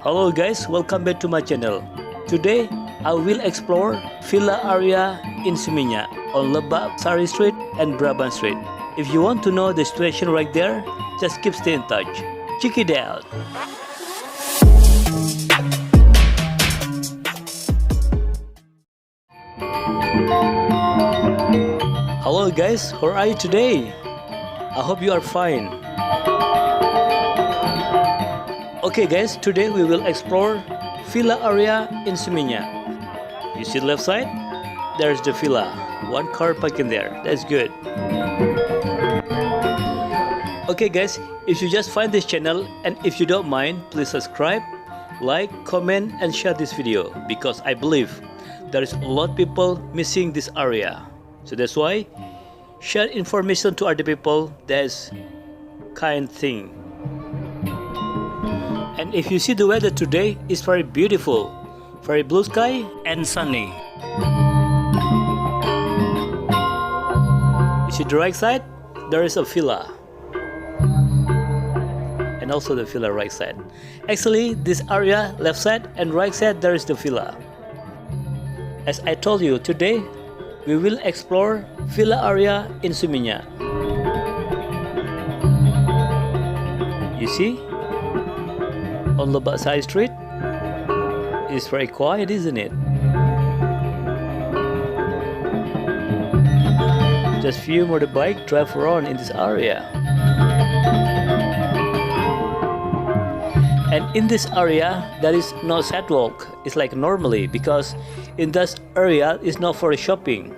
Hello guys, welcome back to my channel. Today, I will explore villa area in Seminyak on Lebak Sari Street and Beraban Street. If you want to know the situation right there, just keep stay in touch. Check it out. Hello guys, how are you today? I hope you are fine. Okay guys, today we will explore villa area in Seminyak. You see the left side? There's the villa. One car parking there. That's good. Okay guys, if you just find this channel and if you don't mind, please subscribe, like, comment and share this video because I believe there is a lot of people missing this area. So that's why share information to other people. That's kind thing. And if you see the weather today is very beautiful, very blue sky and sunny. You see the right side, there is a villa. And also the villa right side. Actually, this area left side and right side there is the villa. As I told you, today we will explore villa area in Seminyak. You see? On Lebak Sari Street, it's very quiet, isn't it? Just few motorbike drive around in this area. And in this area, there is no sidewalk. It's like normally because in this area is not for shopping.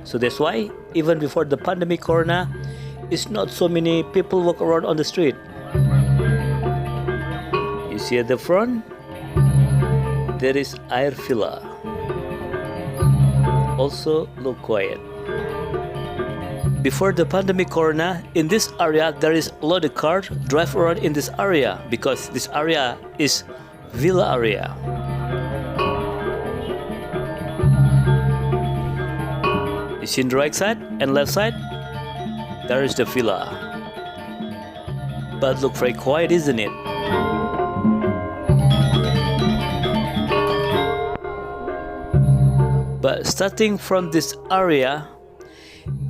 So that's why even before the pandemic corona, it's not so many people walk around on the street. You see at the front, there is air villa. Also look quiet. Before the pandemic corona, in this area there is a lot of cars drive around in this area because this area is villa area. You see on the right side and left side, there is the villa. But look very quiet, isn't it? But starting from this area,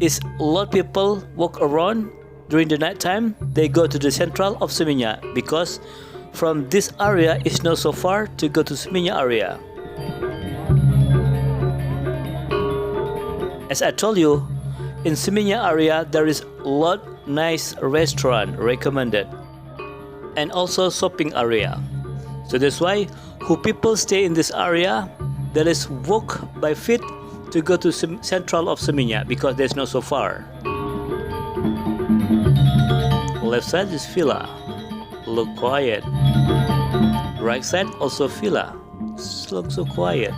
is a lot of people walk around during the night time. They go to the central of Seminyak because from this area is not so far to go to Seminyak area. As I told you, in Seminyak area there is a lot nice restaurant recommended and also shopping area. So that's why who people stay in this area, there is walk by feet to go to central of Seminyak because there's not so far. Left side is villa. Look quiet. Right side also villa. Look so quiet.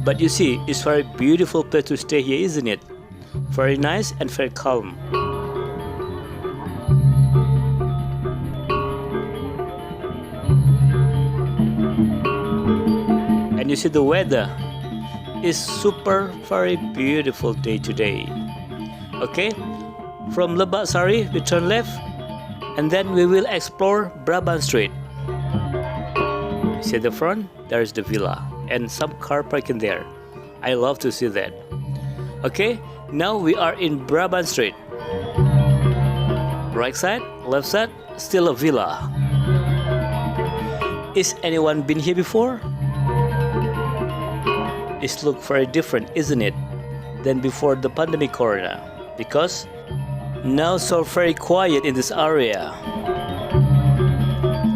But you see, it's very beautiful place to stay here, isn't it? Very nice and very calm. And you see the weather is super very beautiful day today. Okay, from Lebak Sari we turn left and then we will explore Beraban Street. You see the front, there is the villa and some car parking there. I love to see that. Okay, now we are in Beraban Street. Right side, left side, still a villa. Is anyone been here before? It looks very different, isn't it, than before the pandemic corona? Because now so very quiet in this area.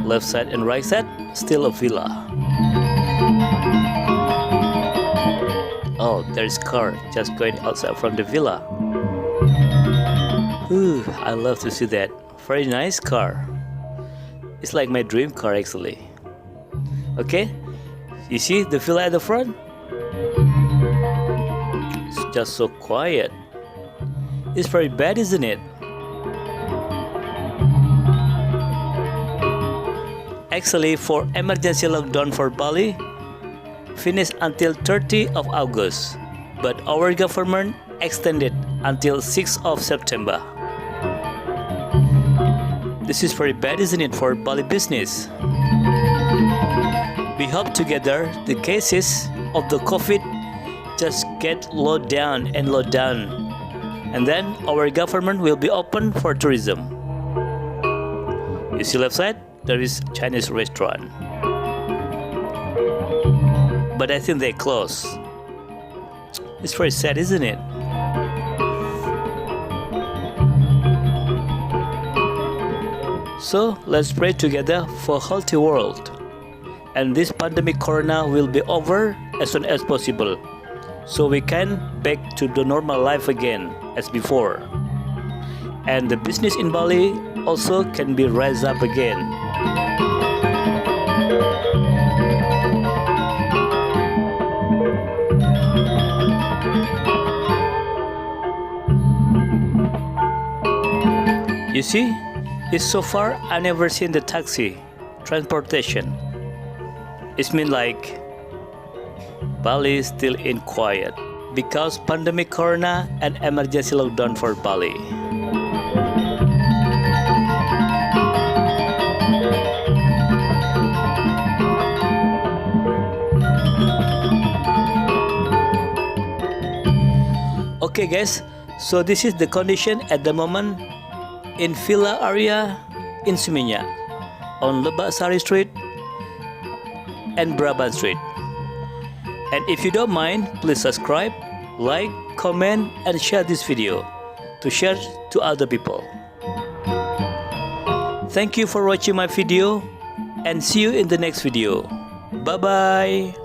Left side and right side, still a villa. Oh, there's car just going outside from the villa. Ooh, I love to see that. Very nice car. It's like my dream car actually. Okay, you see the villa at the front? It's just so quiet. It's very bad, isn't it? Actually, for emergency lockdown for Bali, finished until 30th of August. But our government extended until 6th of September. This is very bad, isn't it, for Bali business? We hope together the cases of the COVID just get low down, and then our government will be open for tourism. You see left side, there is Chinese restaurant, but I think they closed. It's very sad, isn't it? So let's pray together for a healthy world, and this pandemic corona will be over as soon as possible, so we can back to the normal life again as before, and the business in Bali also can be raised up again. You see, it's so far I never seen the taxi transportation. It means like Bali is still in quiet because pandemic corona and emergency lockdown for Bali. Okay guys, so this is the condition at the moment in villa area in Seminyak on Lebak Sari Street and Beraban Street. And if you don't mind, please subscribe, like, comment and share this video to share to other people. Thank you for watching my video and see you in the next video. Bye bye.